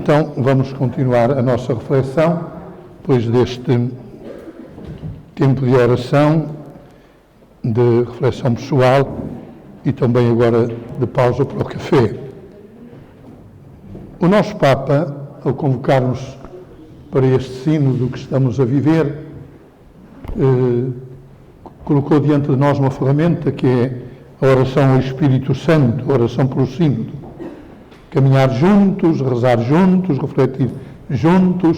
Então, vamos continuar a nossa reflexão, depois deste tempo de oração, de reflexão pessoal e também agora de pausa para o café. O nosso Papa, ao convocar-nos para este sínodo que estamos a viver, colocou diante de nós uma ferramenta que é a oração ao Espírito Santo, a oração pelo sínodo. Caminhar juntos, rezar juntos, refletir juntos,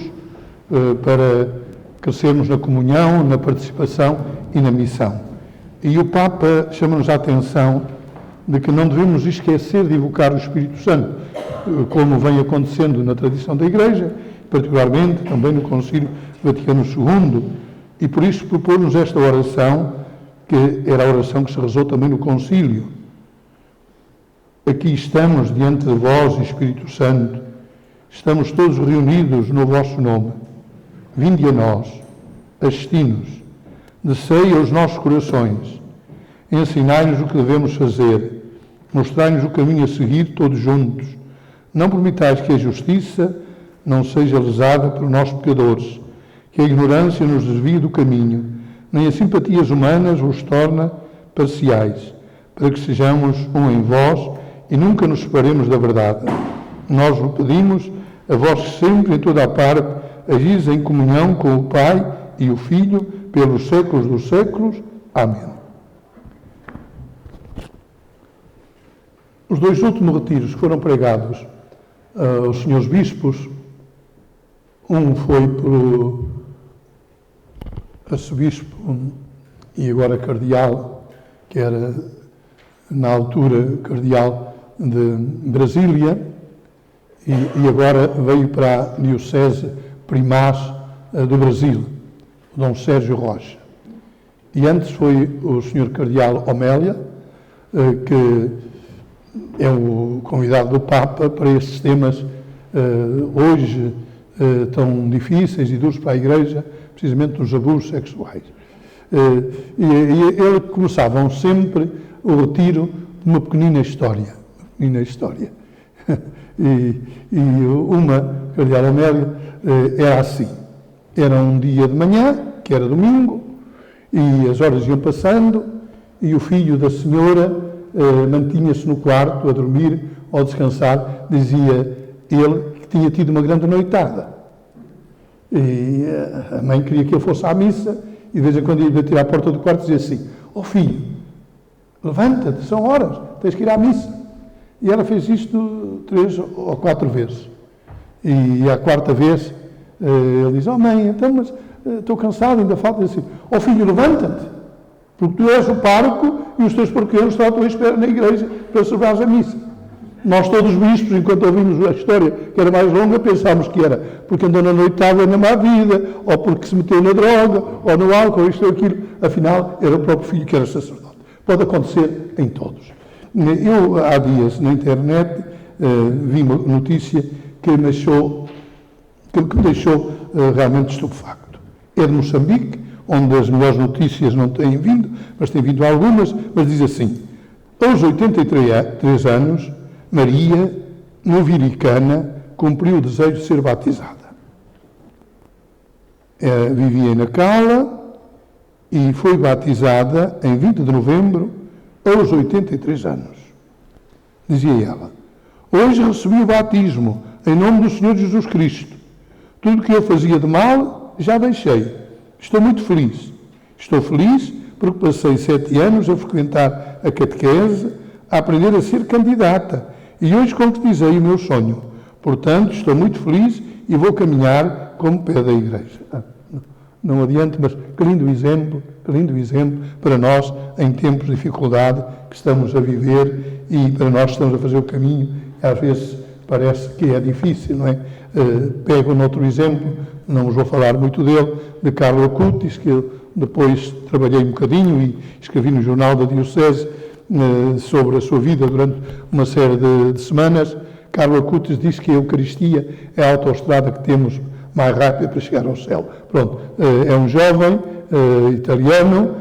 para crescermos na comunhão, na participação e na missão. E o Papa chama-nos a atenção de que não devemos esquecer de evocar o Espírito Santo, como vem acontecendo na tradição da Igreja, particularmente também no Concílio Vaticano II, e por isso propor-nos esta oração, que era a oração que se rezou também no Concílio. Aqui estamos diante de vós, Espírito Santo, estamos todos reunidos no vosso nome. Vinde a nós, assisti-nos, descei aos nossos corações, ensinai-nos o que devemos fazer, mostrai-nos o caminho a seguir todos juntos. Não permitais que a justiça não seja lesada por nós pecadores, que a ignorância nos desvie do caminho, nem as simpatias humanas vos torna parciais, para que sejamos um em vós e nunca nos separemos da verdade. Nós o pedimos, a vós que sempre, em toda a parte, agis em comunhão com o Pai e o Filho, pelos séculos dos séculos. Amém. Os dois últimos retiros que foram pregados aos senhores bispos, um foi pelo arcebispo e agora cardeal, que era na altura cardeal de Brasília, e agora veio para a Diocese Primaz do Brasil, o Dom Sérgio Rocha. E antes foi o Sr. Cardeal Omélia, que é o convidado do Papa para estes temas hoje tão difíceis e duros para a Igreja, precisamente dos abusos sexuais. E eles começavam sempre o retiro de uma pequenina história. E uma, Cardeal Omélia, era assim. Era um dia de manhã, que era domingo, e as horas iam passando, e o filho da senhora mantinha-se no quarto a dormir ou a descansar. Dizia ele que tinha tido uma grande noitada. E a mãe queria que ele fosse à missa, e de vez em quando ia bater à porta do quarto e dizia assim: "Ó filho, levanta-te, são horas, tens que ir à missa." E ela fez isto 3 ou 4 vezes. E à quarta vez ele diz: "Oh mãe, então, mas estou cansado, ainda falta." Assim: "Ó filho, levanta-te, porque tu és o pároco e os teus parroquianos estão à tua espera na igreja para celebrares a missa." Nós todos os bispos, enquanto ouvimos a história, que era mais longa, pensámos que era porque andou na noitada na má vida, ou porque se meteu na droga, ou no álcool, ou isto ou aquilo. Afinal, era o próprio filho que era sacerdote. Pode acontecer em todos. Eu, há dias, na internet, vi uma notícia que me deixou realmente estupefacto. É de Moçambique, onde as melhores notícias não têm vindo, mas têm vindo algumas, mas diz assim: aos 83 anos, Maria, noviricana, cumpriu o desejo de ser batizada. Vivia em Nacala e foi batizada em 20 de novembro, aos 83 anos. Dizia ela: "Hoje recebi o batismo em nome do Senhor Jesus Cristo. Tudo o que eu fazia de mal, já deixei. Estou muito feliz. Estou feliz porque passei 7 anos a frequentar a catequese, a aprender a ser candidata, e hoje concretizei o meu sonho. Portanto, estou muito feliz e vou caminhar como pé da Igreja." Não adianta, mas que lindo exemplo para nós em tempos de dificuldade que estamos a viver, e para nós que estamos a fazer o caminho, às vezes parece que é difícil, não é? Pego noutro exemplo, não vos vou falar muito dele, de Carlo Acutis, que eu depois trabalhei um bocadinho e escrevi no jornal da Diocese sobre a sua vida durante uma série de semanas. Carlo Acutis diz que a Eucaristia é a autoestrada que temos mais rápida para chegar ao céu. Pronto, é um jovem italiano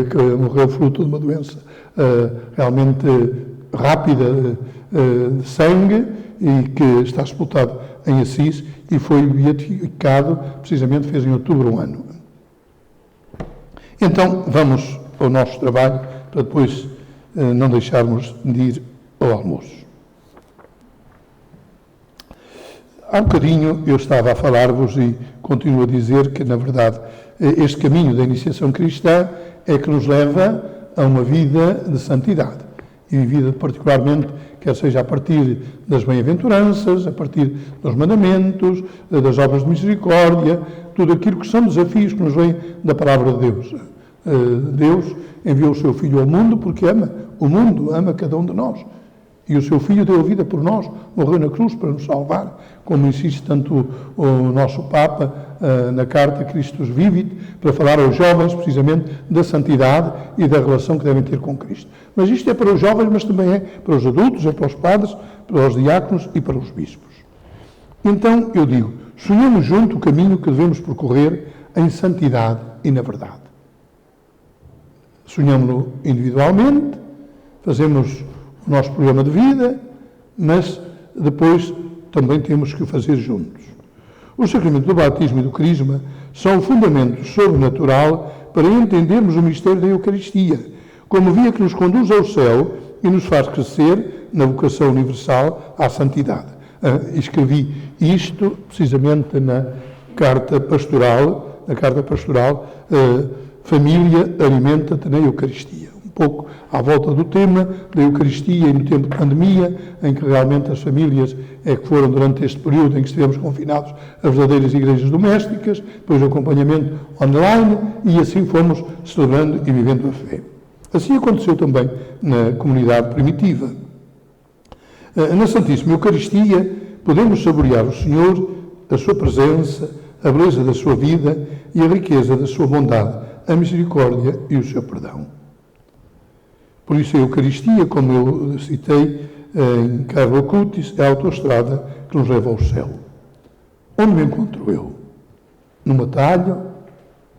que morreu fruto de uma doença realmente rápida de sangue, e que está sepultado em Assis e foi beatificado, precisamente fez em outubro um ano. Então, vamos ao nosso trabalho, para depois não deixarmos de ir ao almoço. Há um bocadinho eu estava a falar-vos e continuo a dizer que, na verdade, este caminho da iniciação cristã é que nos leva a uma vida de santidade. E vida particularmente, quer seja a partir das bem-aventuranças, a partir dos mandamentos, das obras de misericórdia, tudo aquilo que são desafios que nos vêm da palavra de Deus. Deus enviou o seu Filho ao mundo porque ama o mundo, ama cada um de nós. E o seu Filho deu a vida por nós, morreu na cruz para nos salvar, como insiste tanto o nosso Papa na carta Christus Vivit, para falar aos jovens, precisamente, da santidade e da relação que devem ter com Cristo. Mas isto é para os jovens, mas também é para os adultos, é para os padres, para os diáconos e para os bispos. Então, eu digo, sonhamos junto o caminho que devemos percorrer em santidade e na verdade. Sonhamos-no individualmente, fazemos o nosso programa de vida, mas depois também temos que o fazer juntos. O sacramento do batismo e do crisma são o fundamento sobrenatural para entendermos o mistério da Eucaristia, como via que nos conduz ao céu e nos faz crescer na vocação universal à santidade. Escrevi isto precisamente na carta pastoral, Família, alimenta-te na Eucaristia. Um pouco à volta do tema da Eucaristia e no tempo de pandemia, em que realmente as famílias é que foram, durante este período em que estivemos confinados, as verdadeiras igrejas domésticas, depois o acompanhamento online, e assim fomos celebrando e vivendo a fé. Assim aconteceu também na comunidade primitiva. Na Santíssima Eucaristia podemos saborear o Senhor, a sua presença, a beleza da sua vida e a riqueza da sua bondade, a misericórdia e o seu perdão. Por isso a Eucaristia, como eu citei em Carlo Acutis, é a autoestrada que nos leva ao céu. Onde me encontro eu? Numa talha?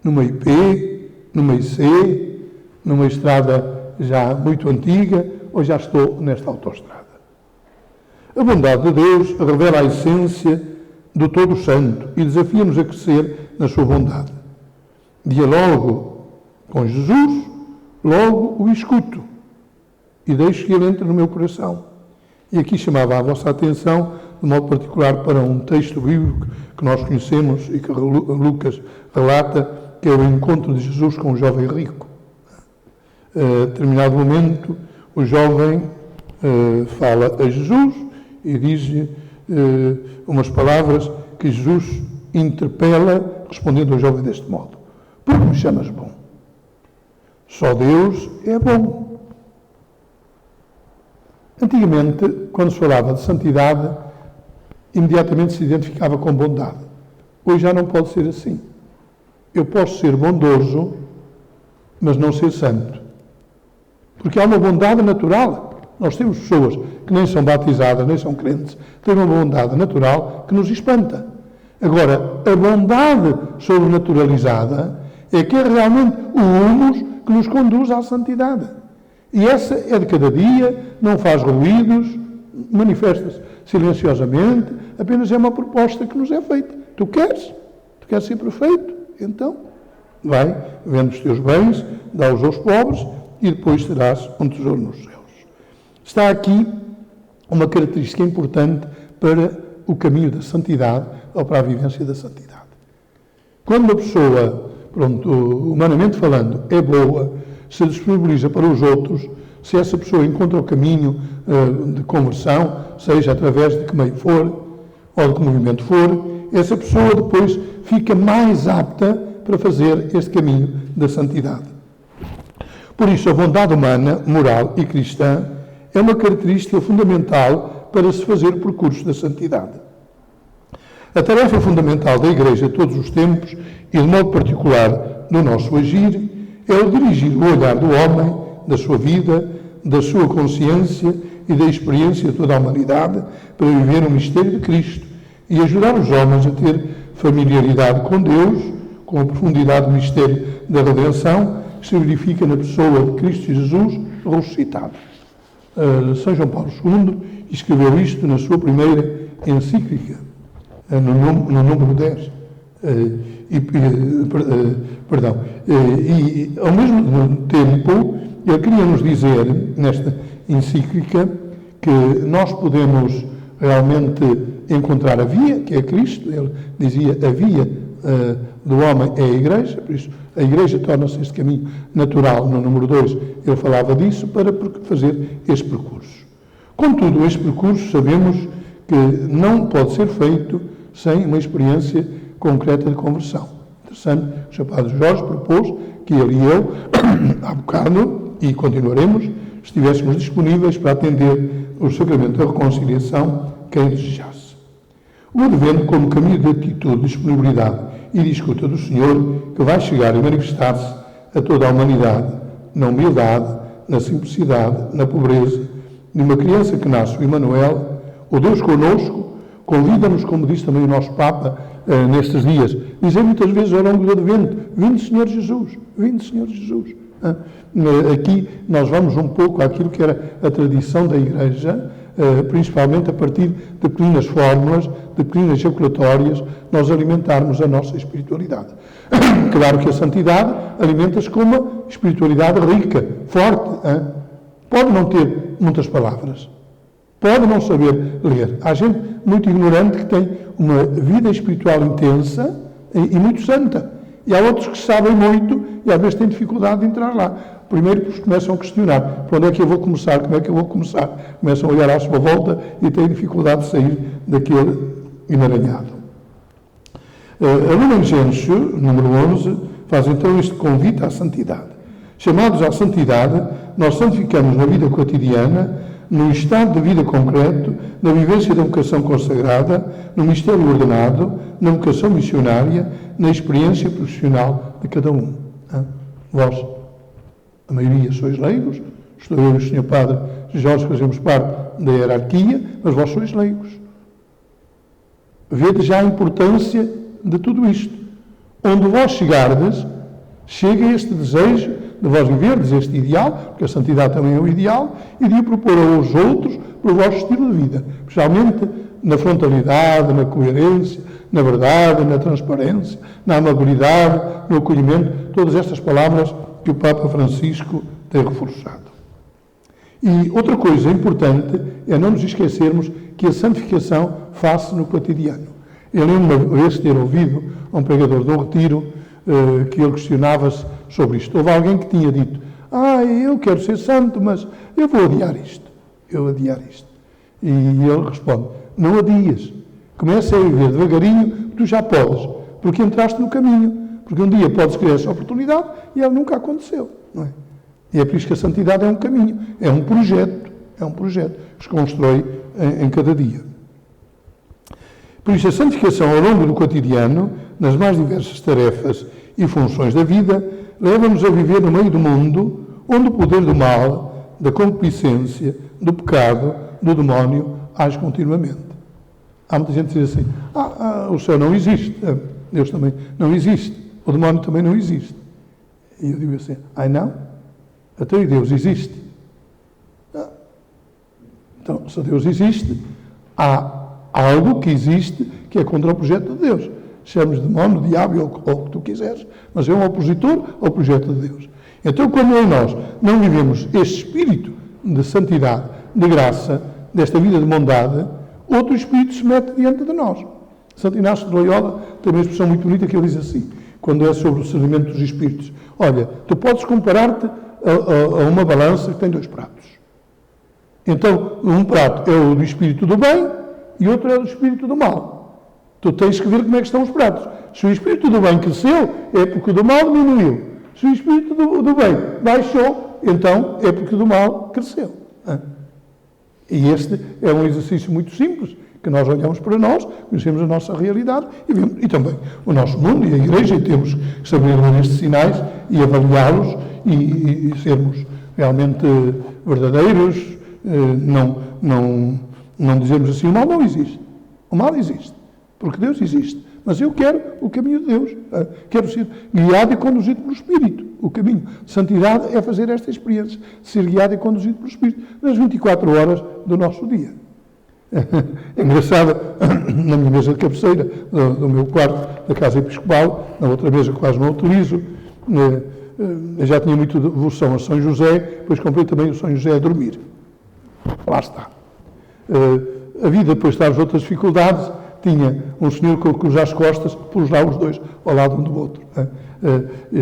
Numa IP? Numa IC? Numa estrada já muito antiga? Ou já estou nesta autoestrada? A bondade de Deus revela a essência do Todo Santo e desafia-nos a crescer na sua bondade. Dialogo com Jesus, logo o escuto e deixo que ele entre no meu coração. E aqui chamava a vossa atenção, de modo particular, para um texto bíblico que nós conhecemos e que Lucas relata, que é o encontro de Jesus com o jovem rico. A determinado momento, o jovem fala a Jesus e diz-lhe umas palavras que Jesus interpela, respondendo ao jovem deste modo: por que me chamas bom? Só Deus é bom. Antigamente, quando se falava de santidade, imediatamente se identificava com bondade. Hoje já não pode ser assim. Eu posso ser bondoso, mas não ser santo. Porque há uma bondade natural. Nós temos pessoas que nem são batizadas, nem são crentes, têm uma bondade natural que nos espanta. Agora, a bondade sobrenaturalizada é que é realmente o humus que nos conduz à santidade. E essa é de cada dia, não faz ruídos, manifesta-se silenciosamente, apenas é uma proposta que nos é feita. Tu queres ser perfeito? Então, vai, vende os teus bens, dá-os aos pobres e depois terás um tesouro nos céus. Está aqui uma característica importante para o caminho da santidade ou para a vivência da santidade. Quando uma pessoa, humanamente falando, é boa, se disponibiliza para os outros, se essa pessoa encontra o caminho de conversão, seja através de que meio for, ou de que movimento for, essa pessoa depois fica mais apta para fazer este caminho da santidade. Por isso, a bondade humana, moral e cristã é uma característica fundamental para se fazer o percurso da santidade. A tarefa fundamental da Igreja de todos os tempos, e de modo particular no nosso agir, é o dirigir o olhar do homem, da sua vida, da sua consciência e da experiência de toda a humanidade para viver o mistério de Cristo e ajudar os homens a ter familiaridade com Deus, com a profundidade do mistério da redenção que se verifica na pessoa de Cristo Jesus ressuscitado. São João Paulo II escreveu isto na sua primeira encíclica, no número 10. E ao mesmo tempo, ele queria nos dizer, nesta encíclica, que nós podemos realmente encontrar a via, que é Cristo. Ele dizia: a via do homem é a Igreja, por isso a Igreja torna-se este caminho natural. No número 2 ele falava disso para fazer este percurso. Contudo, este percurso sabemos que não pode ser feito sem uma experiência concreta de conversão. Interessante, o Sr. Padre Jorge propôs que ele e eu, há bocado, e continuaremos, estivéssemos disponíveis para atender o sacramento da reconciliação quem desejasse. O Advento como caminho de atitude, disponibilidade e de escuta do Senhor, que vai chegar e manifestar-se a toda a humanidade, na humildade, na simplicidade, na pobreza, de uma criança que nasce, o Emmanuel, o Deus conosco, convida-nos, como disse também o nosso Papa, nestes dias, dizer muitas vezes ao longo do Advento: vinde Senhor Jesus, vinde Senhor Jesus. Aqui nós vamos um pouco àquilo que era a tradição da Igreja, principalmente a partir de pequenas fórmulas, de pequenas ejaculatórias, nós alimentarmos a nossa espiritualidade. Claro que a santidade alimenta-se com uma espiritualidade rica, forte. Pode não ter muitas palavras, pode não saber ler. Há gente muito ignorante que tem uma vida espiritual intensa e muito santa. E há outros que sabem muito e às vezes têm dificuldade de entrar lá. Primeiro porque começam a questionar: para onde é que eu vou começar? Como é que eu vou começar? Começam a olhar à sua volta e têm dificuldade de sair daquele emaranhado. A Lumen Gentium, número 11, faz então este convite à santidade. Chamados à santidade, nós santificamos na vida cotidiana, no estado de vida concreto, na vivência da vocação consagrada, no mistério ordenado, na vocação missionária, na experiência profissional de cada um. Vós, a maioria, sois leigos, estou eu e o Sr. Padre Jorge, fazemos parte da hierarquia, mas vós sois leigos. Vede já a importância de tudo isto. Onde vós chegardes, chega este desejo de vós viverdes este ideal, porque a santidade também é um ideal, e de o propor aos outros para o vosso estilo de vida, especialmente na frontalidade, na coerência, na verdade, na transparência, na amabilidade, no acolhimento, todas estas palavras que o Papa Francisco tem reforçado. E outra coisa importante é não nos esquecermos que a santificação faz-se no cotidiano. Eu lembro uma vez ter ouvido a um pregador de um retiro que ele questionava-se sobre isto. Houve alguém que tinha dito: eu quero ser santo, mas eu vou adiar isto. E ele responde: não adias. Começa a viver devagarinho, tu já podes, porque entraste no caminho. Porque um dia podes criar essa oportunidade e ela nunca aconteceu. Não é? E é por isso que a santidade é um caminho, é um projeto que se constrói em cada dia. Por isso, a santificação ao longo do cotidiano, nas mais diversas tarefas e funções da vida, leva-nos a viver no meio do mundo, onde o poder do mal, da concupiscência, do pecado, do demónio, age continuamente. Há muita gente que diz assim: o céu não existe, Deus também não existe, o demónio também não existe. E eu digo assim: não? Até Deus existe. Então, se Deus existe, há algo que existe que é contra o projeto de Deus. Chames de demónio, diabo ou o que tu quiseres, mas é um opositor ao projeto de Deus. Então, quando em nós não vivemos este espírito de santidade, de graça, desta vida de bondade, outro espírito se mete diante de nós. Santo Inácio de Loyola tem uma expressão muito bonita que ele diz assim, quando é sobre o discernimento dos espíritos: olha, tu podes comparar-te a uma balança que tem 2 pratos. Então, um prato é o do espírito do bem e outro é o do espírito do mal. Tu tens que ver como é que estão os pratos. Se o espírito do bem cresceu, é porque o do mal diminuiu. Se o espírito do bem baixou, então é porque o do mal cresceu. E este é um exercício muito simples, que nós olhamos para nós, conhecemos a nossa realidade e também o nosso mundo e a Igreja, e temos que saber ler estes sinais e avaliá-los e sermos realmente verdadeiros, não dizermos assim: o mal não existe. O mal existe, porque Deus existe. Mas eu quero o caminho de Deus. Quero ser guiado e conduzido pelo Espírito. O caminho de santidade é fazer esta experiência, ser guiado e conduzido pelo Espírito, nas 24 horas do nosso dia. É engraçado, na minha mesa de cabeceira, do meu quarto da casa episcopal, na outra mesa quase não utilizo, eu já tinha muito devoção a São José, depois comprei também o São José a dormir. Lá está. A vida, depois das outras dificuldades, tinha um senhor com cruz às costas, pus lá os dois ao lado um do outro.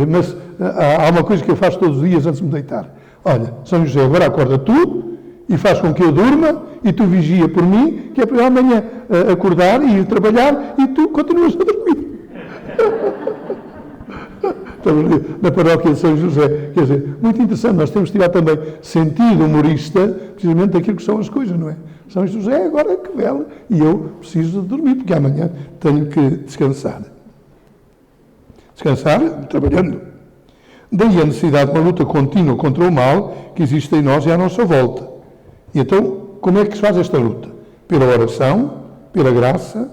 Mas há uma coisa que eu faço todos os dias antes de me deitar. Olha, São José, agora acorda tu e faz com que eu durma e tu vigia por mim, que é para eu amanhã acordar e ir trabalhar e tu continuas a dormir. Estamos na paróquia de São José. Quer dizer, muito interessante, nós temos que tirar também sentido humorista, precisamente daquilo que são as coisas, não é? São José, agora que vela, e eu preciso de dormir, porque amanhã tenho que descansar. Descansar trabalhando. Daí a necessidade de uma luta contínua contra o mal que existe em nós e à nossa volta. E então, como é que se faz esta luta? Pela oração, pela graça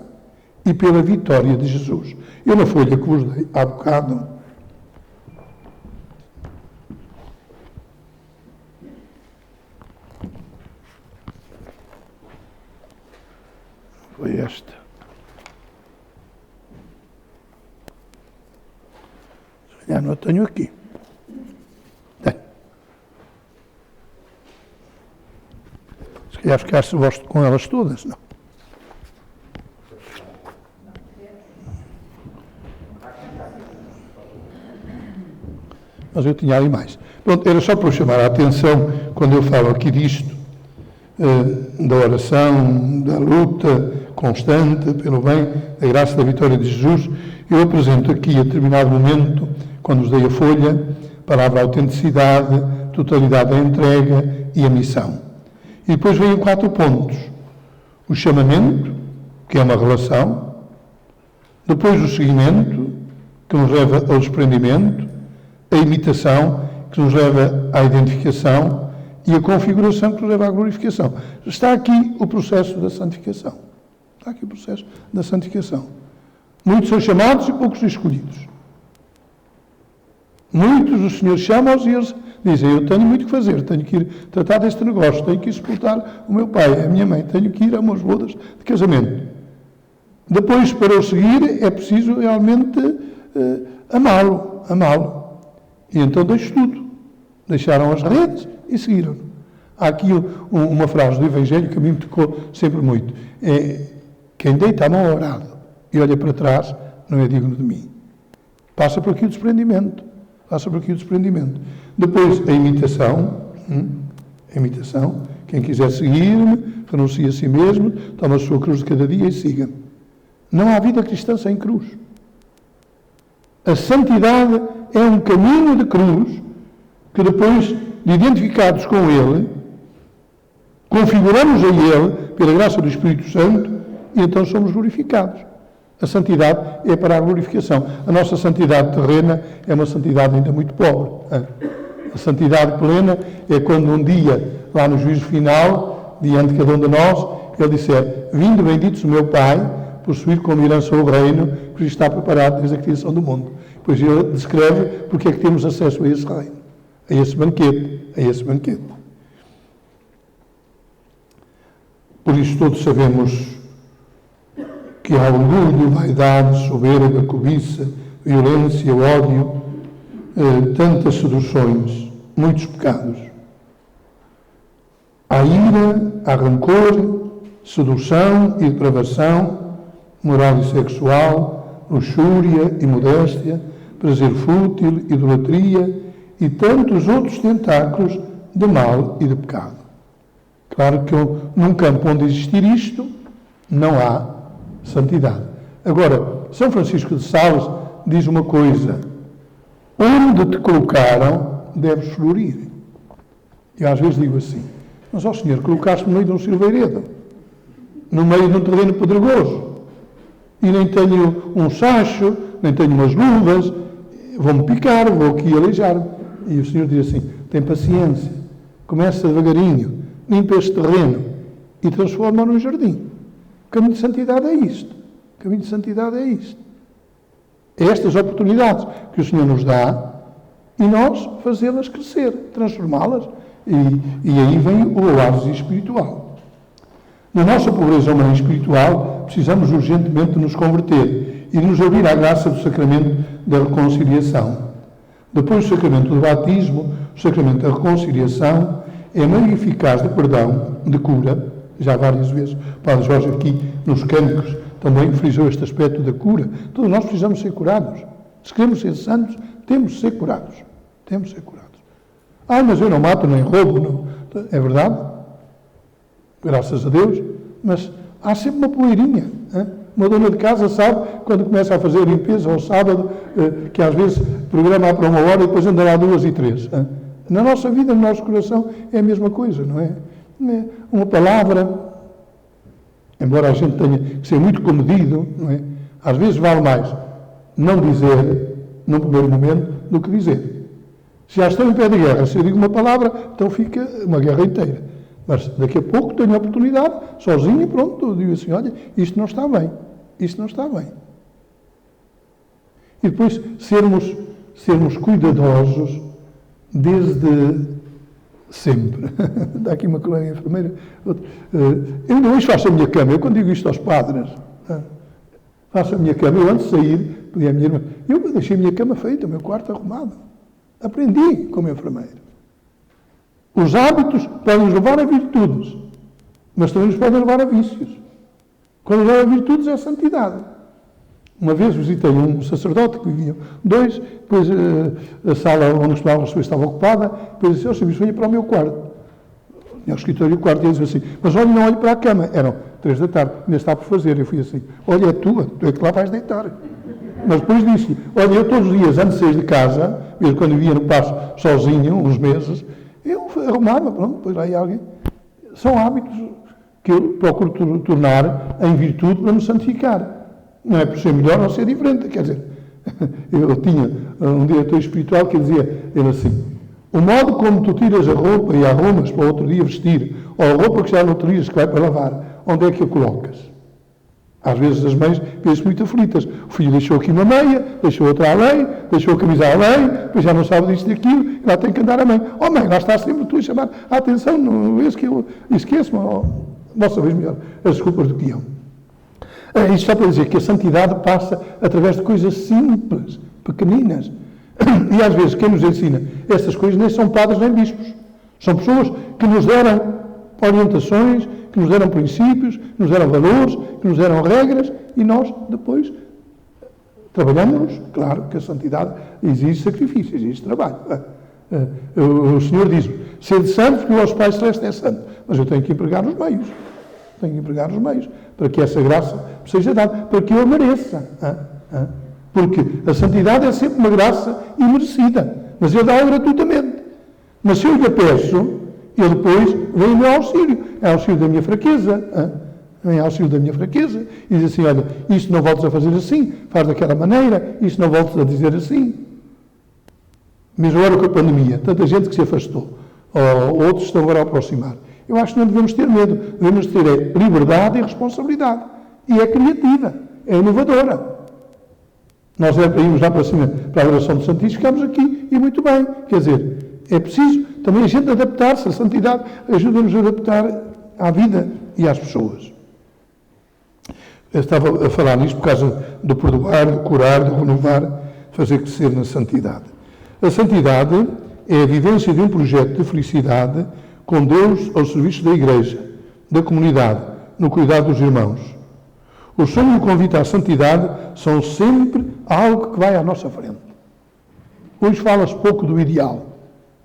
e pela vitória de Jesus. Eu, na folha que vos dei há bocado, foi esta. Se calhar não a tenho aqui. Tenho. Se calhar ficaste vós com elas todas, não? Mas eu tinha ali mais. Pronto, era só para chamar a atenção, quando eu falo aqui disto, da oração, da luta constante pelo bem, da graça da vitória de Jesus, eu apresento aqui, a determinado momento, quando vos dei a folha, a palavra autenticidade, totalidade da entrega e a missão. E depois vêm 4 pontos. O chamamento, que é uma relação, depois o seguimento, que nos leva ao desprendimento, a imitação, que nos leva à identificação, e a configuração que nos leva à glorificação. Está aqui o processo da santificação. Está aqui o processo da santificação. Muitos são chamados e poucos escolhidos. Muitos o Senhor chama-os e eles dizem, eu tenho muito que fazer, tenho que ir tratar deste negócio, tenho que ir sepultar o meu pai, a minha mãe, tenho que ir a umas bodas de casamento. Depois, para o seguir, é preciso realmente amá-lo. E então deixo tudo. Deixaram as redes e seguiram. Há aqui uma frase do Evangelho que a mim me tocou sempre muito. É, quem deita a mão ao arado e olha para trás não é digno de mim. Passa por aqui o desprendimento. Depois, a imitação. Quem quiser seguir-me, renuncia a si mesmo, toma a sua cruz de cada dia e siga-me. Não há vida cristã sem cruz. A santidade é um caminho de cruz que depois, de identificados com Ele, configuramos a Ele, pela graça do Espírito Santo, e então somos glorificados. A santidade é para a glorificação. A nossa santidade terrena é uma santidade ainda muito pobre. A santidade plena é quando um dia, lá no juízo final, diante de cada um de nós, Ele disser, vindo benditos o meu Pai, possuir como herança o reino, que está preparado desde a criação do mundo. Pois Ele descreve porque é que temos acesso a esse reino, a esse banquete. Por isso todos sabemos que há orgulho, vaidade, soberba, cobiça, violência, ódio, tantas seduções, muitos pecados. Há ira, há rancor, sedução e depravação, moral e sexual, luxúria e modéstia, prazer fútil, idolatria e tantos outros tentáculos de mal e de pecado. Claro que num campo onde existir isto, não há santidade. Agora, São Francisco de Sales diz uma coisa, onde te colocaram, deves florir. Eu às vezes digo assim, mas ó Senhor, colocaste-me no meio de um silveiredo, no meio de um terreno pedregoso, e nem tenho um sacho, nem tenho umas luvas, vou-me picar, vou aqui aleijar-me. E o Senhor diz assim, tem paciência, começa devagarinho, limpa este terreno e transforma-o num jardim. O caminho de santidade é isto. É estas oportunidades que o Senhor nos dá e nós fazê-las crescer, transformá-las. E aí vem o oásis espiritual. Na nossa pobreza humana e espiritual, precisamos urgentemente de nos converter e de nos abrir à graça do sacramento da reconciliação. Depois do sacramento do batismo, o sacramento da reconciliação é meio eficaz de perdão, de cura. Já várias vezes o Padre Jorge aqui nos cânticos também frisou este aspecto da cura. Todos nós precisamos ser curados. Se queremos ser santos, temos de ser curados. Temos de ser curados. Mas eu não mato nem roubo. Não. É verdade. Graças a Deus. Mas há sempre uma poeirinha. Hein? Uma dona de casa sabe, quando começa a fazer a limpeza ao sábado, que às vezes programa para 1 hora e depois anda lá 2 e 3. Hein? Na nossa vida, no nosso coração, é a mesma coisa, não é? Uma palavra, embora a gente tenha que ser muito comedido, não é? Às vezes vale mais não dizer, num primeiro momento, do que dizer. Se já estão em pé de guerra, se eu digo uma palavra, então fica uma guerra inteira. Mas daqui a pouco tenho a oportunidade, sozinho, e pronto, eu digo assim, olha, isto não está bem, isto não está bem. E depois sermos cuidadosos desde sempre. Dá aqui uma colega enfermeira. Eu não hoje faço a minha cama. Eu quando digo isto aos padres, faço a minha cama. Eu antes de sair, pedi à minha irmã, eu deixei a minha cama feita, o meu quarto arrumado. Aprendi como enfermeiro. Os hábitos podem nos levar a virtudes, mas também nos podem levar a vícios. Quando leva a virtudes é a santidade. Uma vez visitei um sacerdote que viviam 2, depois a sala onde estava a receber estava ocupada, depois disse, serviço, venha para o meu quarto. Tinha o escritório e o quarto, e ele disse assim, mas olha, não olhe para a cama. Eram 3 da tarde, ainda está por fazer. Eu fui assim, olha, é tua, tu é que lá vais deitar. Mas depois disse, olha, eu todos os dias, antes de sair de casa, mesmo quando vivia no passo sozinho, uns meses, eu arrumava, pronto, depois lá ia alguém. São hábitos que eu procuro tornar em virtude para me santificar. Não é por ser melhor ou ser diferente. Quer dizer, eu tinha um diretor espiritual que dizia, ele assim, o modo como tu tiras a roupa e a arrumas para outro dia vestir, ou a roupa que já não utilizas que vai para lavar, onde é que a colocas? Às vezes as mães vêem-se muito aflitas. O filho deixou aqui uma meia, deixou outra além, deixou a camisa além, depois já não sabe disto e daquilo, e lá tem que andar a mãe. Oh mãe, lá está sempre tu a chamar a atenção, não vês que eu esqueço-me, vós sabeis melhor as desculpas do que eu. Isto só para dizer que a santidade passa através de coisas simples, pequeninas. E às vezes quem nos ensina essas coisas nem são padres nem bispos. São pessoas que nos deram orientações, que nos deram princípios, que nos deram valores, que nos deram regras, e nós depois trabalhamos. Claro que a santidade exige sacrifício, exige trabalho. O Senhor diz, sede santos, que o vosso Pai Celeste é santo. Mas eu tenho que empregar os meios. Tenho que empregar os meios para que essa graça me seja dada, para que eu a mereça. Porque a santidade é sempre uma graça imerecida, mas Ele dá-a gratuitamente. Mas se eu lhe peço, Ele depois vem ao meu auxílio. É auxílio da minha fraqueza. Vem ao auxílio da minha fraqueza e diz assim, olha, isto não voltes a fazer assim, faz daquela maneira, isto não voltes a dizer assim. Mesmo agora com a pandemia, tanta gente que se afastou, ou outros estão agora a aproximar. Eu acho que não devemos ter medo, devemos ter liberdade e responsabilidade. E é criativa, é inovadora. Nós íamos lá para cima para a oração do Santíssimo, ficamos aqui e muito bem. Quer dizer, é preciso também a gente adaptar-se, a santidade ajuda-nos a adaptar à vida e às pessoas. Eu estava a falar nisto por causa do perdoar, do curar, do renovar, fazer crescer na santidade. A santidade é a vivência de um projeto de felicidade com Deus ao serviço da Igreja, da comunidade, no cuidado dos irmãos. O sonho e o convite à santidade são sempre algo que vai à nossa frente. Hoje fala-se pouco do ideal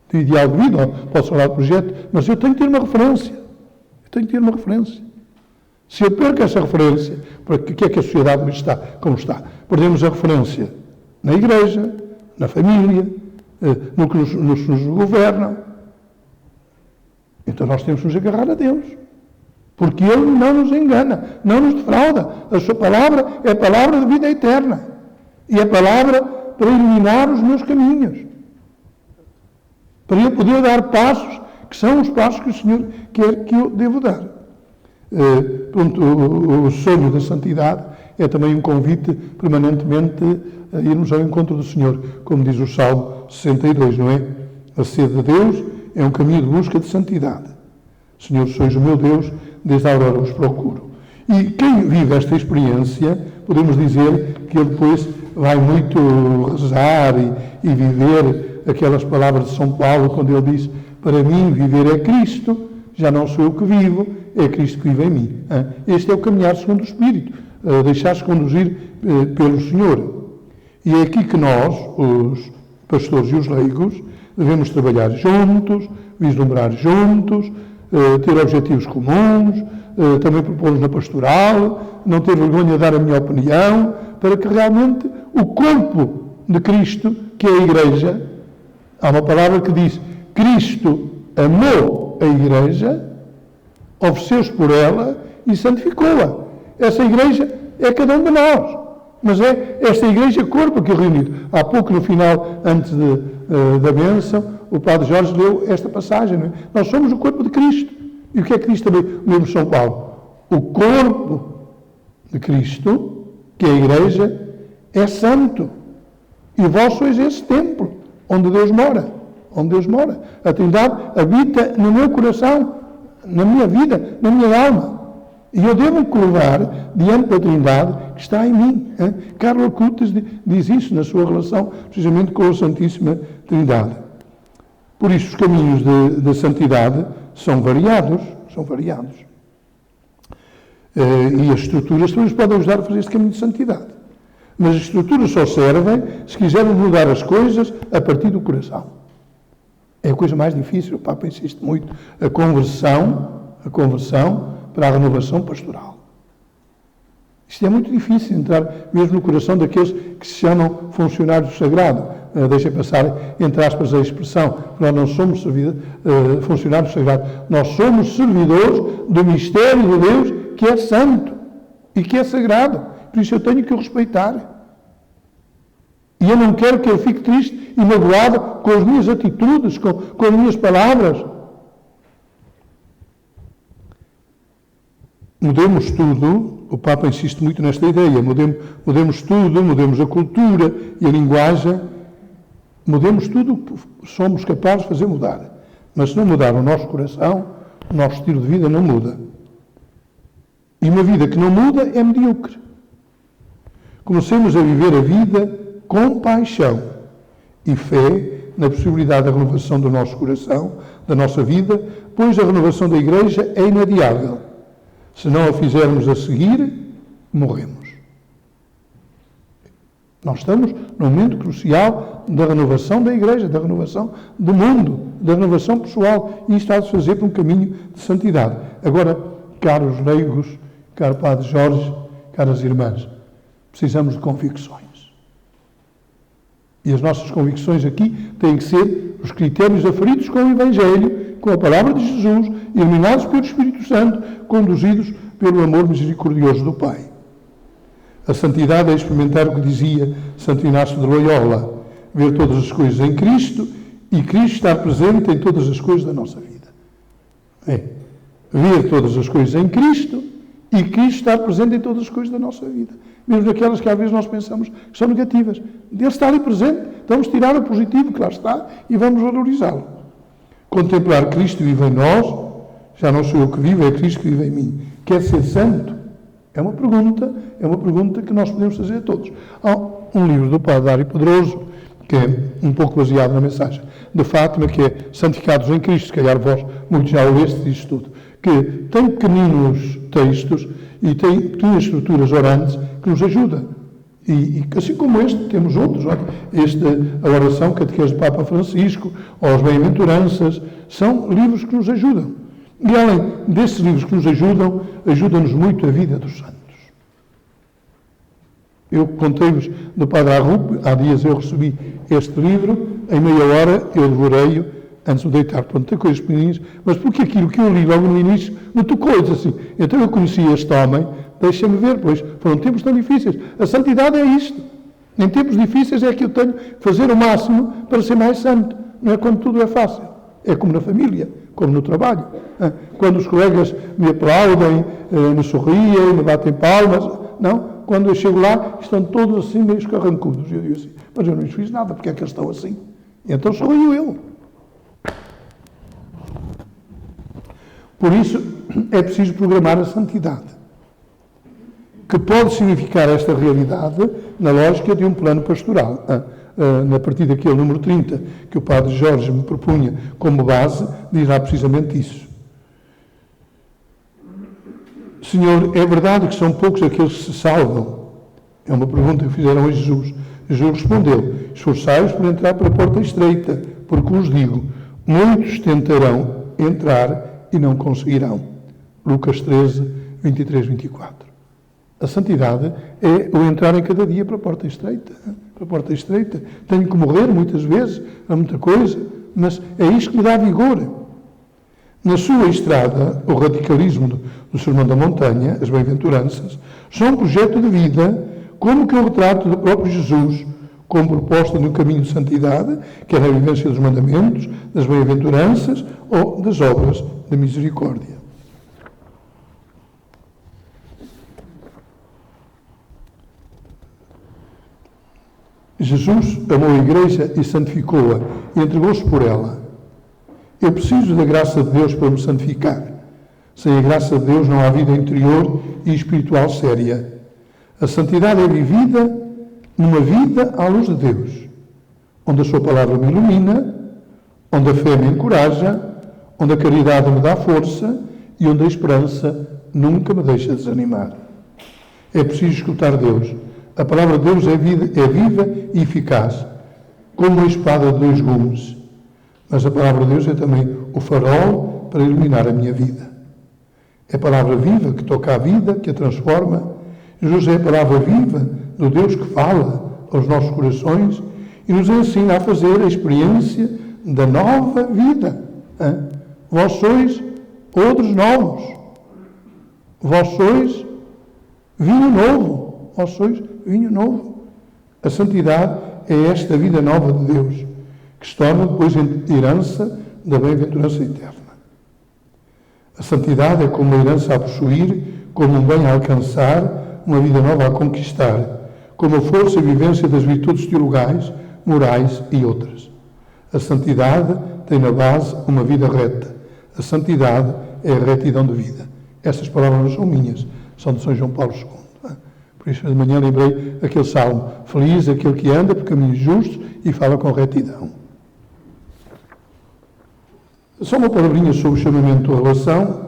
de vida, posso falar do projeto, mas eu tenho que ter uma referência. Se eu perco essa referência, para que é que a sociedade está como está? Perdemos a referência na Igreja, na família, no que nos governam. Então nós temos que nos agarrar a Deus. Porque Ele não nos engana, não nos defrauda. A sua palavra é a palavra de vida eterna. E é a palavra para iluminar os meus caminhos. Para eu poder dar passos que são os passos que o Senhor quer que eu devo dar. O sonho da santidade é também um convite permanentemente a irmos ao encontro do Senhor, como diz o Salmo 62, não é? A sede de Deus é um caminho de busca de santidade. Senhor, sois o meu Deus, desde a aurora vos procuro. E quem vive esta experiência, podemos dizer que ele depois vai muito rezar e viver aquelas palavras de São Paulo, quando ele diz: para mim viver é Cristo, já não sou eu que vivo, é Cristo que vive em mim. Este é o caminhar segundo o Espírito, deixar-se conduzir pelo Senhor. E é aqui que nós, os pastores e os leigos, devemos trabalhar juntos, vislumbrar juntos, ter objetivos comuns, também propor-nos na pastoral, não ter vergonha de dar a minha opinião, para que realmente o corpo de Cristo, que é a Igreja, há uma palavra que diz: Cristo amou a Igreja, ofereceu-se por ela e santificou-a. Essa Igreja é cada um de nós, mas é esta Igreja corpo aqui reunido. Há pouco, no final, antes da bênção, o Padre Jorge leu esta passagem. Não é? Nós somos o corpo de Cristo. E o que é que diz também o livro de São Paulo? O corpo de Cristo, que é a Igreja, é santo. E vós sois esse templo, onde Deus mora. Onde Deus mora. A Trindade habita no meu coração, na minha vida, na minha alma. E eu devo colocar diante da Trindade que está em mim. Carlo Acutis diz isso na sua relação, precisamente com a Santíssima Trindade. Por isso, os caminhos da santidade são variados. E as estruturas também nos podem ajudar a fazer este caminho de santidade. Mas as estruturas só servem se quisermos mudar as coisas a partir do coração. É a coisa mais difícil, o Papa insiste muito, a conversão para a renovação pastoral. Isto é muito difícil, entrar mesmo no coração daqueles que se chamam funcionários do sagrado. Deixem passar, entre aspas, a expressão. Nós não somos funcionários do sagrado. Nós somos servidores do mistério de Deus, que é santo e que é sagrado. Por isso eu tenho que o respeitar. E eu não quero que ele fique triste e magoado com as minhas atitudes, com as minhas palavras. Mudemos tudo, o Papa insiste muito nesta ideia, mudemos tudo, mudemos a cultura e a linguagem, mudemos tudo o que somos capazes de fazer mudar. Mas se não mudar o nosso coração, o nosso estilo de vida não muda. E uma vida que não muda é medíocre. Comecemos a viver a vida com paixão e fé na possibilidade da renovação do nosso coração, da nossa vida, pois a renovação da Igreja é inadiável. Se não a fizermos a seguir, morremos. Nós estamos num momento crucial da renovação da Igreja, da renovação do mundo, da renovação pessoal. E isto há de se fazer por um caminho de santidade. Agora, caros leigos, caro Padre Jorge, caras irmãs, precisamos de convicções. E as nossas convicções aqui têm que ser os critérios aferidos com o Evangelho, com a palavra de Jesus, iluminados pelo Espírito Santo, conduzidos pelo amor misericordioso do Pai. A santidade é experimentar o que dizia Santo Inácio de Loyola, ver todas as coisas em Cristo e Cristo estar presente em todas as coisas da nossa vida. Ver todas as coisas em Cristo e Cristo estar presente em todas as coisas da nossa vida. Mesmo aquelas que às vezes nós pensamos que são negativas. Ele está ali presente, vamos tirar o positivo que lá está e vamos valorizá-lo. Contemplar Cristo vive em nós, já não sou eu que vivo, é Cristo que vive em mim. Quer ser santo? É uma pergunta que nós podemos fazer a todos. Há um livro do Padre Dário Pedroso, que é um pouco baseado na mensagem de Fátima, que é Santificados em Cristo, se calhar vós muito já o leste disto tudo, que tem pequeninos textos e tem pequenas estruturas orantes que nos ajudam. E assim como este, temos outros. Olha, a oração catequese do Papa Francisco, ou as bem-aventuranças, são livros que nos ajudam. E além desses livros que nos ajudam, ajuda-nos muito a vida dos santos. Eu contei-vos do Padre Arrupe, há dias eu recebi este livro, em meia hora eu devorei-o antes de me deitar. Pronto, tem coisas pequeninas, mas porque aquilo que eu li logo no início me tocou, disse assim. Então eu conheci este homem, deixa-me ver, pois foram tempos tão difíceis. A santidade é isto. Em tempos difíceis é que eu tenho que fazer o máximo para ser mais santo. Não é quando tudo é fácil. É como na família, como no trabalho. Quando os colegas me aplaudem, me sorriem, me batem palmas. Não, quando eu chego lá, estão todos assim meio carrancudos. E eu digo assim, mas eu não lhes fiz nada, porque é que eles estão assim? E então sorrio eu. Por isso, é preciso programar a santidade, que pode significar esta realidade na lógica de um plano pastoral. A partir daquele número 30, que o Padre Jorge me propunha como base, diz lá precisamente isso. Senhor, é verdade que são poucos aqueles que se salvam? É uma pergunta que fizeram a Jesus. Jesus respondeu: esforçai-vos por entrar pela porta estreita, porque vos digo, muitos tentarão entrar e não conseguirão. Lucas 13, 23, 24. A santidade é o entrar em cada dia para a porta estreita. Para a porta estreita. Tenho que morrer muitas vezes, há muita coisa, mas é isto que me dá vigor. Na sua estrada, o radicalismo do Sermão da Montanha, as bem-aventuranças, são um projeto de vida, como que o retrato do próprio Jesus, como proposta no caminho de santidade, que é a vivência dos mandamentos, das bem-aventuranças ou das obras da misericórdia. Jesus amou a Igreja e santificou-a e entregou-se por ela. Eu preciso da graça de Deus para me santificar. Sem a graça de Deus não há vida interior e espiritual séria. A santidade é vivida numa vida à luz de Deus, onde a sua palavra me ilumina, onde a fé me encoraja, onde a caridade me dá força e onde a esperança nunca me deixa desanimar. É preciso escutar Deus. A palavra de Deus é viva e eficaz, como uma espada de 2 gumes. Mas a palavra de Deus é também o farol para iluminar a minha vida. É a palavra viva que toca a vida, que a transforma. Jesus é a palavra viva do Deus que fala aos nossos corações e nos ensina a fazer a experiência da nova vida. Vós sois outros novos. Vós sois vinho novo. Vós sois vinho novo. A santidade é esta vida nova de Deus, que se torna depois herança da bem-aventurança eterna. A santidade é como uma herança a possuir, como um bem a alcançar, uma vida nova a conquistar, como a força e vivência das virtudes teologais, morais e outras. A santidade tem na base uma vida reta. A santidade é a retidão de vida. Estas palavras não são minhas, são de São João Paulo II. Por isso, de manhã lembrei aquele salmo: feliz aquele que anda por caminhos justos e fala com retidão. Só uma palavrinha sobre o chamamento à relação.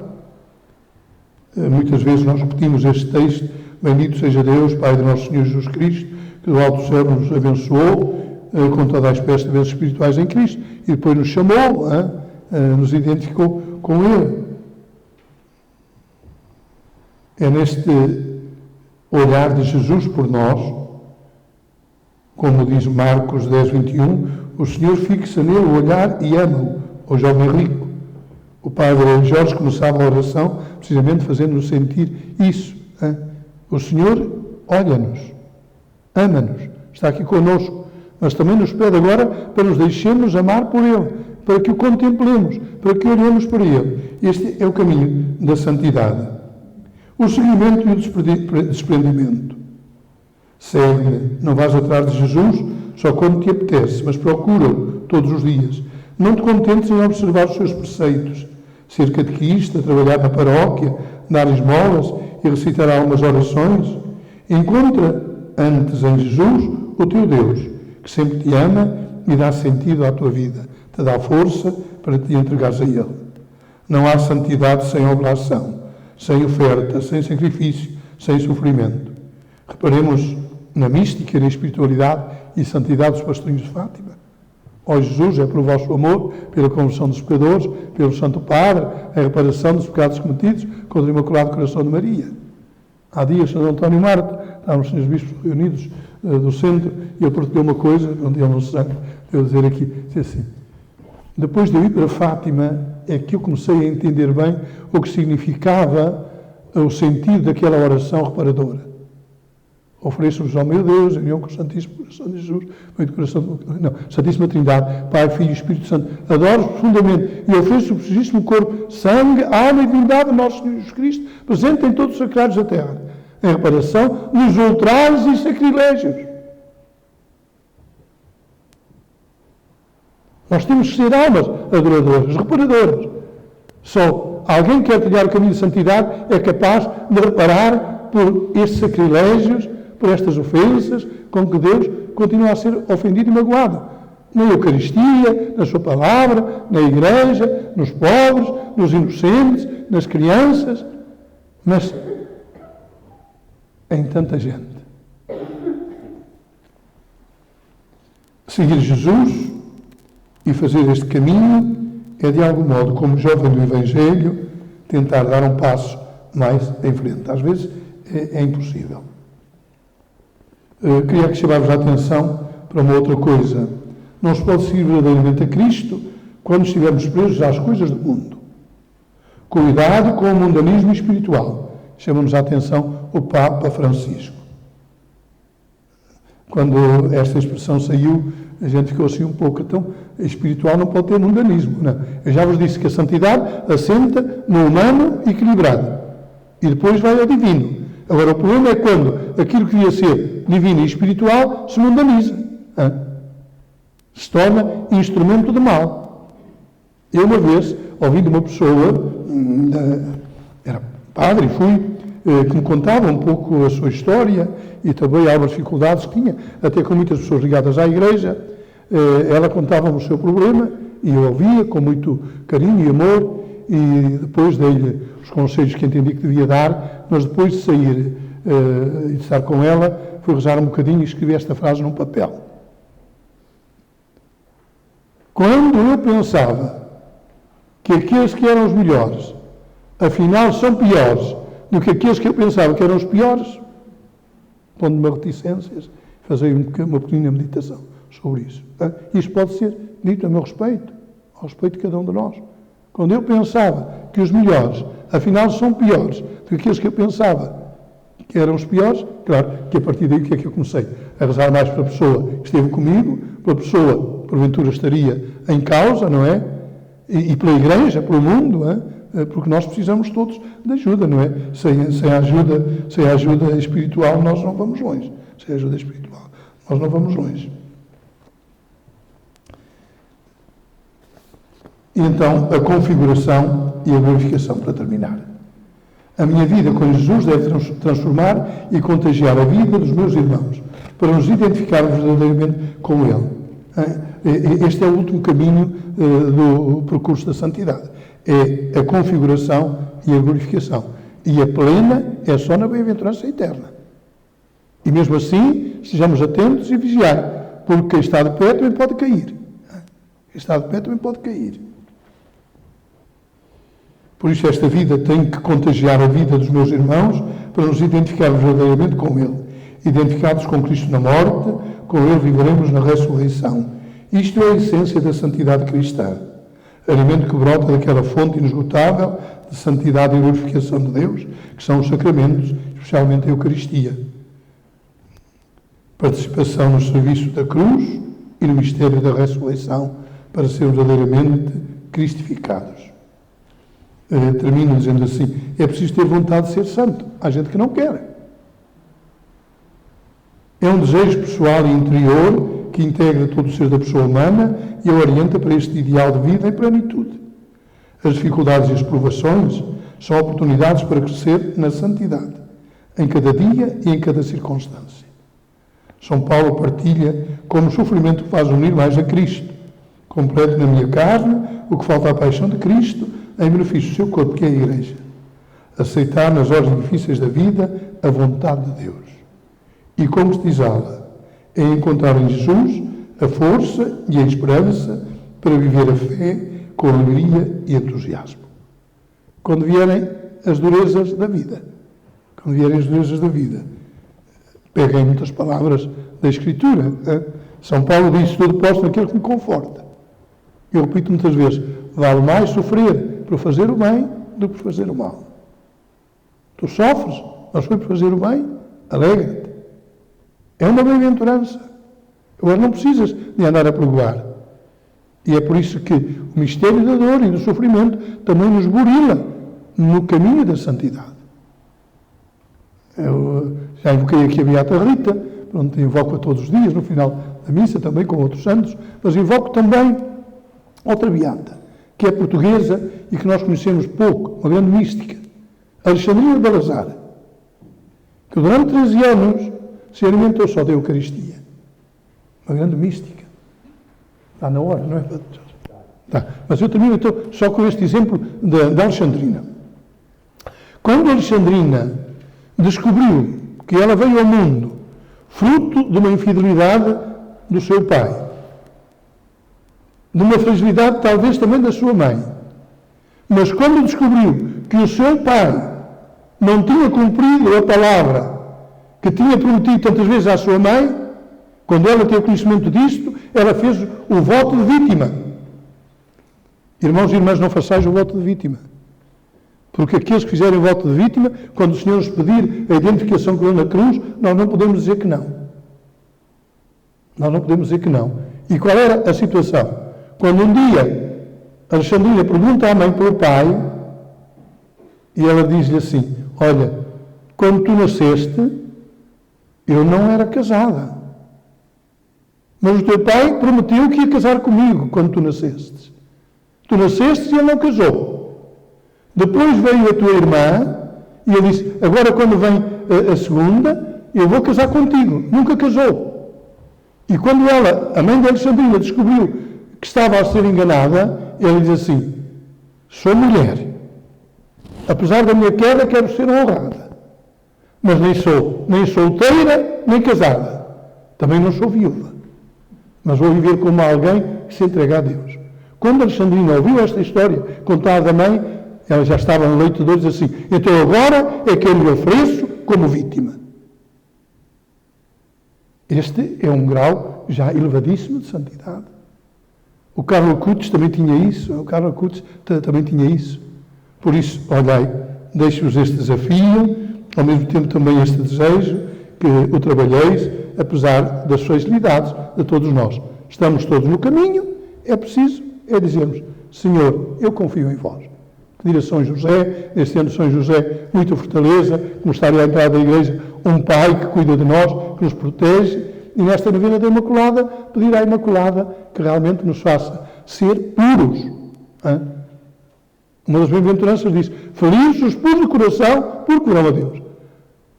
Muitas vezes nós repetimos este texto: bendito seja Deus, Pai de nosso Senhor Jesus Cristo, que do alto céu nos abençoou com toda a espécie de bênçãos espirituais em Cristo, e depois nos chamou, nos identificou com Ele. É neste olhar de Jesus por nós, como diz Marcos 10, 21, o Senhor fixa nele o olhar e ama-o, o jovem rico. O Padre Jorge começava a oração precisamente fazendo-nos sentir isso. O Senhor olha-nos, ama-nos, está aqui connosco, mas também nos pede agora para nos deixemos amar por Ele, para que o contemplemos, para que olhemos para Ele. Este é o caminho da santidade. O seguimento e o desprendimento. Segue-me, não vais atrás de Jesus só quando te apetece, mas procura-o todos os dias. Não te contentes em observar os seus preceitos, ser catequista, trabalhar na paróquia, dar esmolas e recitar algumas orações. Encontra antes em Jesus o teu Deus, que sempre te ama e dá sentido à tua vida, te dá força para te entregares a Ele. Não há santidade sem oblação, sem oferta, sem sacrifício, sem sofrimento. Reparemos na mística e na espiritualidade e santidade dos pastorinhos de Fátima. Ó Jesus, é pelo vosso amor, pela conversão dos pecadores, pelo Santo Padre, a reparação dos pecados cometidos contra o Imaculado Coração de Maria. Há dias, São António Marte, estávamos os senhores bispos reunidos do centro, e ele partilhou uma coisa, onde ele não se sabe, eu dizer aqui, disse assim: depois de eu ir para Fátima, é que eu comecei a entender bem o que significava o sentido daquela oração reparadora. Ofereço-vos ao meu Deus, em união com o Santíssimo Coração de Jesus, Santíssima Trindade, Pai, Filho e Espírito Santo. Adoro-vos profundamente e ofereço o preciosíssimo corpo, sangue, alma e divindade do nosso Senhor Jesus Cristo, presente em todos os sacrados da terra, em reparação dos ultrajes e sacrilégios. Nós temos que ser almas adoradoras, reparadoras. Só alguém que quer trilhar o caminho de santidade é capaz de reparar por estes sacrilégios, por estas ofensas, com que Deus continua a ser ofendido e magoado. Na Eucaristia, na sua palavra, na igreja, nos pobres, nos inocentes, nas crianças, mas em tanta gente. Seguir Jesus e fazer este caminho é, de algum modo, como jovem do Evangelho, tentar dar um passo mais em frente. Às vezes é impossível. Queria que chamávamos a atenção para uma outra coisa. Não se pode seguir verdadeiramente a Cristo quando estivermos presos às coisas do mundo. Cuidado com o mundanismo espiritual. Chama-nos a atenção o Papa Francisco. Quando esta expressão saiu, a gente ficou assim um pouco, então, espiritual não pode ter mundanismo. Não. Eu já vos disse que a santidade assenta no humano equilibrado. E depois vai ao divino. Agora, o problema é quando aquilo que devia ser divino e espiritual se mundaniza. Se torna instrumento de mal. Eu, uma vez, ouvi de uma pessoa, era padre, que me contava um pouco a sua história e também algumas dificuldades que tinha, até com muitas pessoas ligadas à igreja. Ela contava-me o seu problema e eu ouvia com muito carinho e amor e depois dei-lhe os conselhos que entendi que devia dar, mas depois de sair e de estar com ela, fui rezar um bocadinho e escrevi esta frase num papel. Quando eu pensava que aqueles que eram os melhores, afinal são piores do que aqueles que eu pensava que eram os piores, pondo-me a reticências, fazer uma pequena meditação sobre isso. Isto pode ser dito a meu respeito, ao respeito de cada um de nós. Quando eu pensava que os melhores, afinal, são piores do que aqueles que eu pensava que eram os piores, claro que a partir daí o que é que eu comecei? A rezar mais para a pessoa que esteve comigo, para a pessoa, porventura, estaria em causa, não é? E pela Igreja, pelo mundo, não é? Porque nós precisamos todos de ajuda, não é? Sem a ajuda espiritual nós não vamos longe. Sem a ajuda espiritual nós não vamos longe. E então, a configuração e a glorificação, para terminar. A minha vida com Jesus deve transformar e contagiar a vida dos meus irmãos, para nos identificarmos verdadeiramente com Ele. Este é o último caminho do percurso da santidade. É a configuração e a glorificação. E a plena é só na bem-aventurança eterna. E mesmo assim, estejamos atentos e vigiar, porque quem está de pé também pode cair. Quem está de pé também pode cair. Por isso esta vida tem que contagiar a vida dos meus irmãos para nos identificarmos verdadeiramente com Ele. Identificados com Cristo na morte, com Ele viveremos na ressurreição. Isto é a essência da santidade cristã. Alimento que brota daquela fonte inesgotável de santidade e glorificação de Deus, que são os sacramentos, especialmente a Eucaristia. Participação no serviço da cruz e no mistério da ressurreição para sermos verdadeiramente cristificados. Termino dizendo assim, é preciso ter vontade de ser santo. Há gente que não quer. É um desejo pessoal e interior que integra todo o ser da pessoa humana e a orienta para este ideal de vida em plenitude. As dificuldades e as provações são oportunidades para crescer na santidade, em cada dia e em cada circunstância. São Paulo partilha como o sofrimento que faz unir mais a Cristo. Completo na minha carne o que falta à paixão de Cristo em benefício do seu corpo, que é a Igreja. Aceitar nas horas difíceis da vida a vontade de Deus. E concretizá-la é encontrar em Jesus a força e a esperança para viver a fé com alegria e entusiasmo. Quando vierem as durezas da vida, peguem muitas palavras da Escritura. São Paulo diz, tudo posso naquele que me conforta. Eu repito muitas vezes, vale mais sofrer por fazer o bem do que por fazer o mal. Tu sofres, mas foi por fazer o bem, alegra-te. É uma bem-aventurança. Agora não precisas de andar a pregoar. E é por isso que o mistério da dor e do sofrimento também nos burila no caminho da santidade. Eu já invoquei aqui a Beata Rita, pronto, invoco-a todos os dias, no final da missa, também com outros santos, mas invoco também outra Beata, que é portuguesa e que nós conhecemos pouco, uma grande mística, Alexandrina de Balazar, que durante 13 anos se alimentou só da Eucaristia. Uma grande mística. Está na hora, não é? Tá. Mas eu termino então só com este exemplo da Alexandrina. Quando Alexandrina descobriu que ela veio ao mundo fruto de uma infidelidade do seu pai, de uma fragilidade talvez também da sua mãe, mas quando descobriu que o seu pai não tinha cumprido a palavra que tinha prometido tantas vezes à sua mãe, quando ela teve conhecimento disto, ela fez o voto de vítima. Irmãos e irmãs, não façais o voto de vítima. Porque aqueles que fizerem o voto de vítima, quando o Senhor nos pedir a identificação com ele na cruz, nós não podemos dizer que não. Nós não podemos dizer que não. E qual era a situação? Quando um dia Alexandrina pergunta à mãe pelo pai, e ela diz-lhe assim: olha, quando tu nasceste, eu não era casada. Mas o teu pai prometeu que ia casar comigo quando tu nasceste. Tu nasceste e ele não casou. Depois veio a tua irmã e ele disse: agora quando vem a segunda, eu vou casar contigo. Nunca casou. E quando ela, a mãe de Alexandrina, descobriu que estava a ser enganada, ele diz assim: sou mulher. Apesar da minha queda, quero ser honrada. Mas nem sou nem solteira, nem casada. Também não sou viúva. Mas vou viver como alguém que se entrega a Deus. Quando Alexandrina ouviu esta história contada à mãe, ela já estava no leito de dor e disse assim: então agora é que eu lhe ofereço como vítima. Este é um grau já elevadíssimo de santidade. O Carlo Acutis também tinha isso. O Carlo Acutis também tinha isso. Por isso, olhai, deixo-vos este desafio, ao mesmo tempo também este desejo, que o trabalheis, apesar das fragilidades de todos nós. Estamos todos no caminho, é preciso, dizermos: Senhor, eu confio em vós. Pedir a São José, este ano São José, muita fortaleza, como está à entrada da igreja, um Pai que cuida de nós, que nos protege, e nesta novena da Imaculada, pedir à Imaculada que realmente nos faça ser puros. Hein? Uma das bem-aventuranças diz: felizes os puros de coração, porque verão a Deus.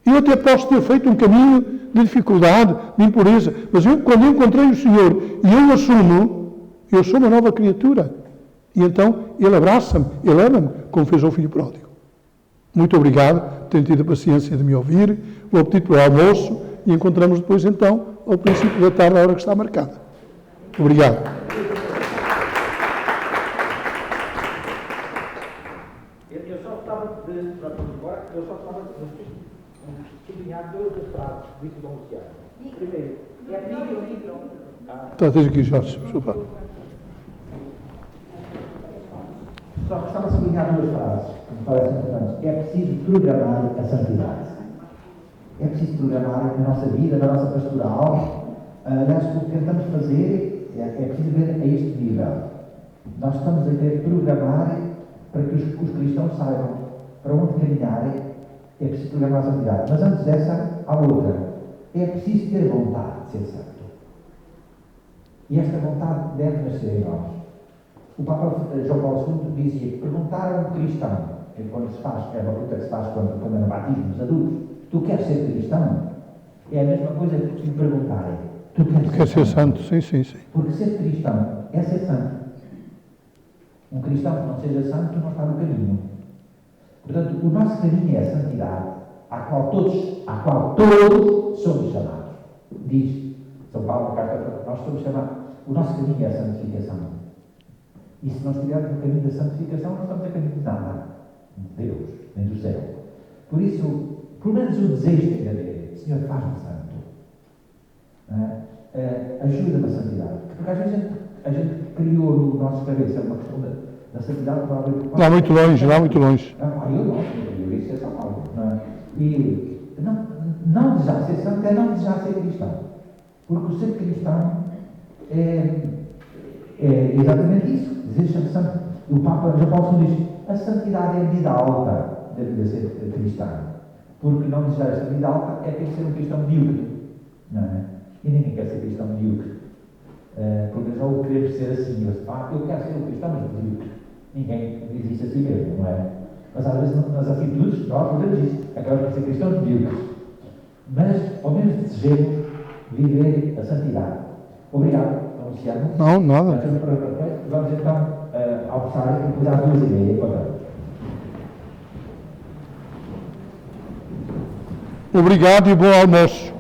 Eu até posso ter feito um caminho de dificuldade, de impureza, mas quando eu encontrei o Senhor e eu o assumo, eu sou uma nova criatura. E então Ele abraça-me, Ele ama-me, como fez ao filho pródigo. Muito obrigado, tenho tido a paciência de me ouvir, o apetite para o almoço, e encontramos depois então, ao princípio da tarde, a hora que está marcada. Obrigado. Eu só estava de sublinhar duas frases dito Dom Luciano. Primeiro, Tens aqui, Jorge, desculpa. Só gostava de sublinhar duas frases que me parecem importantes. É preciso programar a santidade. É preciso programar na nossa vida, na nossa pastoral. Aliás, o que tentamos fazer é preciso ver a este nível. Nós estamos a querer programar para que os cristãos saibam para onde caminharem. É preciso programar a santidade. Mas antes dessa, há outra. É preciso ter vontade de ser santo. E esta vontade deve nascer em nós. O Papa João Paulo II dizia: perguntar a um cristão, que quando se faz, é uma pergunta que se faz quando é no batismo dos adultos: tu queres ser cristão? É a mesma coisa que me perguntarem: tu queres ser santo? Sim, sim, sim. Porque ser cristão é ser santo. Um cristão que não seja santo não está no caminho. Portanto, o nosso caminho é a santidade, à qual todos somos chamados. Diz São Paulo na carta: nós somos chamados. O nosso caminho é a santificação. E se nós estivermos no caminho da santificação, não estamos a caminho de nada, de Deus, nem do céu. Por isso, pelo menos o desejo tem que haver: Senhor, faz-me santo. Ajuda-me a santidade. Porque às vezes a gente criou no nosso cabeça uma questão da santidade para abrir o Lá muito longe, lá muito longe. Eu não, eu isso é São Paulo. E não desejar ser santo é não desejar ser cristão. Porque o ser cristão é exatamente isso, desejar ser santo. O Papa João Paulo II diz: a santidade é a medida alta da vida ser cristã. Porque não desejar esta medida alta é ter que ser um cristão medíocre. Não é? E ninguém quer ser cristão medíocre. Porque só o querer ser assim, eu quero ser um cristão, mas medíocre. ninguém diz isto a si mesmo, não é? Mas às vezes nas atitudes nós fazemos isto, acabamos por ser cristãos medíocres. Mas ao menos desejemos viver a santidade. Obrigado, Luciano. Não, nada. Vamos então almoçar e depois às 2h30 encontramos. Obrigado e bom almoço.